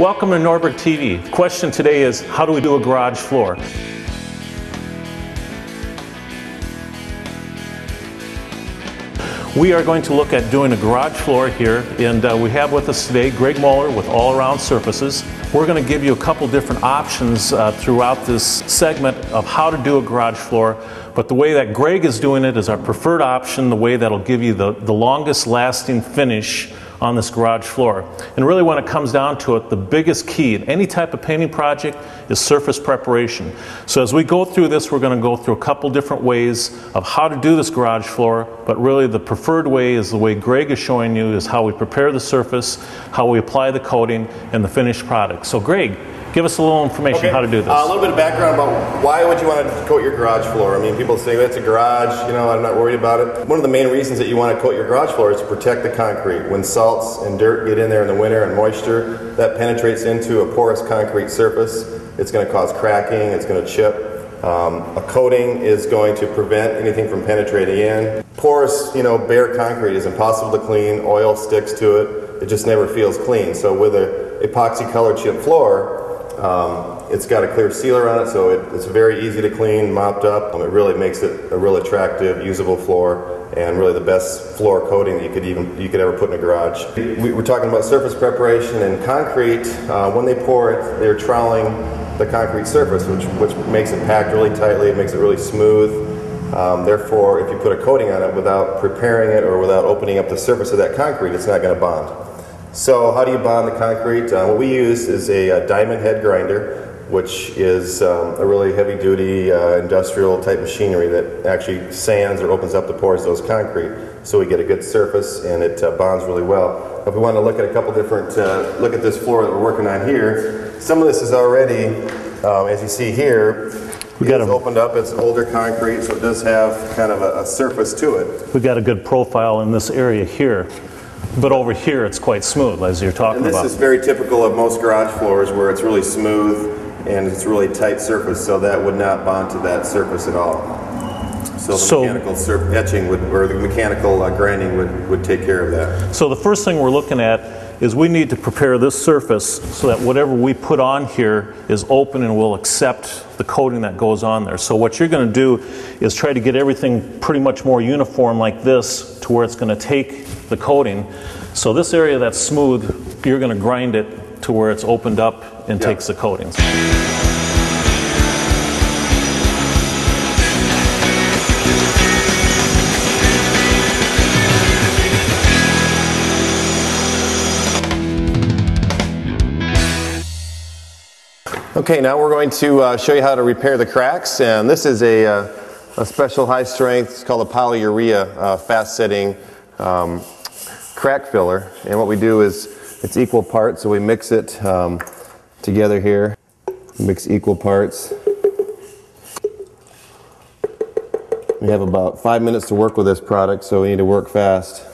Welcome to Norbert TV. The question today is, how do we do a garage floor? We are going to look at doing a garage floor here, and we have with us today Greg Moeller with All Around Surfaces. We're going to give you a couple different options throughout this segment of how to do a garage floor, but the way that Greg is doing it is our preferred option, the way that'll give you the longest lasting finish on this garage floor. And really when it comes down to it, the biggest key in any type of painting project is surface preparation. So as we go through this, we're going to go through a couple different ways of how to do this garage floor, but really the preferred way is the way Greg is showing you, is how we prepare the surface, how we apply the coating, and the finished product. So Greg, give us a little information how to do this. A little bit of background about why would you want to coat your garage floor. I mean, people say that's a garage, you know, I'm not worried about it. One of the main reasons that you want to coat your garage floor is to protect the concrete. When salts and dirt get in there in the winter and moisture, that penetrates into a porous concrete surface. It's going to cause cracking, it's going to chip. A coating is going to prevent anything from penetrating in. Porous, you know, bare concrete is impossible to clean. Oil sticks to it. It just never feels clean. So with an epoxy colored chip floor, it's got a clear sealer on it, so it's very easy to clean, mopped up. It really makes it a real attractive, usable floor, and really the best floor coating that you could ever put in a garage. We're talking about surface preparation and concrete. When they pour it, they're troweling the concrete surface, which makes it packed really tightly. It makes it really smooth. Therefore, if you put a coating on it without preparing it or without opening up the surface of that concrete, it's not going to bond. So how do you bond the concrete? What we use is a diamond head grinder, which is a really heavy-duty industrial type machinery that actually sands or opens up the pores of those concrete, so we get a good surface and it bonds really well. If we want to look at a couple different, look at this floor that we're working on here, some of this is already, as you see here, it's opened up. It's older concrete, so it does have kind of a surface to it. We've got a good profile in this area here. But over here it's quite smooth, as you're talking about. And this is very typical of most garage floors, where it's really smooth and it's really tight surface, so that would not bond to that surface at all. So the mechanical etching or the mechanical grinding would take care of that. So the first thing we're looking at is we need to prepare this surface so that whatever we put on here is open and will accept the coating that goes on there. So what you're going to do is try to get everything pretty much more uniform like this to where it's going to take the coating. So this area that's smooth, you're going to grind it to where it's opened up and takes the coatings. Okay, now we're going to show you how to repair the cracks, and this is a special high strength, it's called a polyurea fast setting crack filler. And what we do is it's equal parts, so we mix it together here. Mix equal parts. We have about 5 minutes to work with this product, so we need to work fast.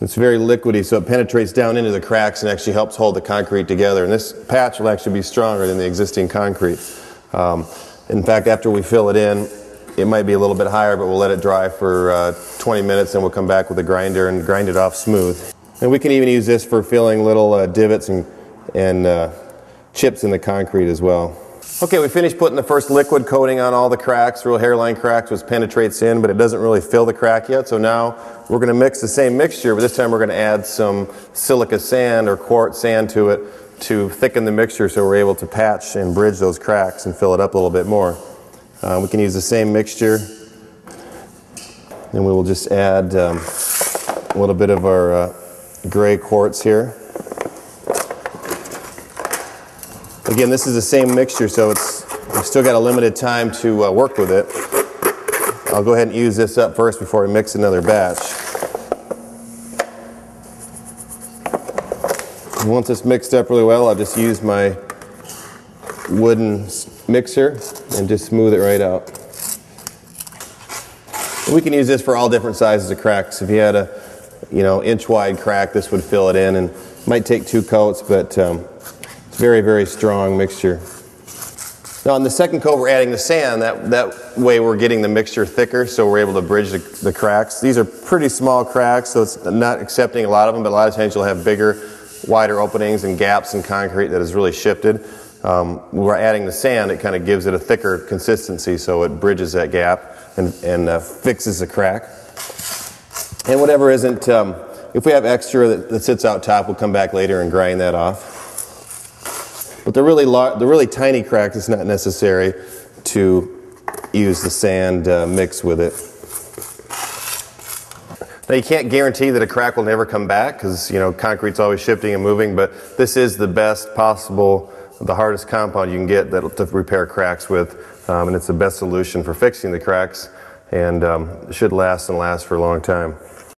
It's very liquidy, so it penetrates down into the cracks and actually helps hold the concrete together. And this patch will actually be stronger than the existing concrete. In fact, after we fill it in, it might be a little bit higher, but we'll let it dry for 20 minutes, and we'll come back with a grinder and grind it off smooth. And we can even use this for filling little divots and chips in the concrete as well. Okay, we finished putting the first liquid coating on all the cracks, real hairline cracks, which penetrates in, but it doesn't really fill the crack yet. So now we're going to mix the same mixture, but this time we're going to add some silica sand or quartz sand to it to thicken the mixture, so we're able to patch and bridge those cracks and fill it up a little bit more. We can use the same mixture, and we will just add a little bit of our gray quartz here. Again, this is the same mixture, so we've still got a limited time to work with it. I'll go ahead and use this up first before we mix another batch. And once it's mixed up really well, I'll just use my wooden mixer and just smooth it right out. And we can use this for all different sizes of cracks. If you had a inch wide crack, this would fill it in, and it might take 2 coats, but it's very, very strong mixture. Now on the second coat we're adding the sand, that way we're getting the mixture thicker, so we're able to bridge the cracks. These are pretty small cracks, so it's not accepting a lot of them, but a lot of times you'll have bigger, wider openings and gaps in concrete that has really shifted. We're adding the sand, it kind of gives it a thicker consistency, so it bridges that gap and fixes the crack. And whatever isn't, if we have extra that sits out top, we'll come back later and grind that off. But the really tiny crack is not necessary to use the sand mix with it. Now you can't guarantee that a crack will never come back because concrete's always shifting and moving, but this is the best possible, the hardest compound you can get to repair cracks with, and it's the best solution for fixing the cracks, and it should last and last for a long time.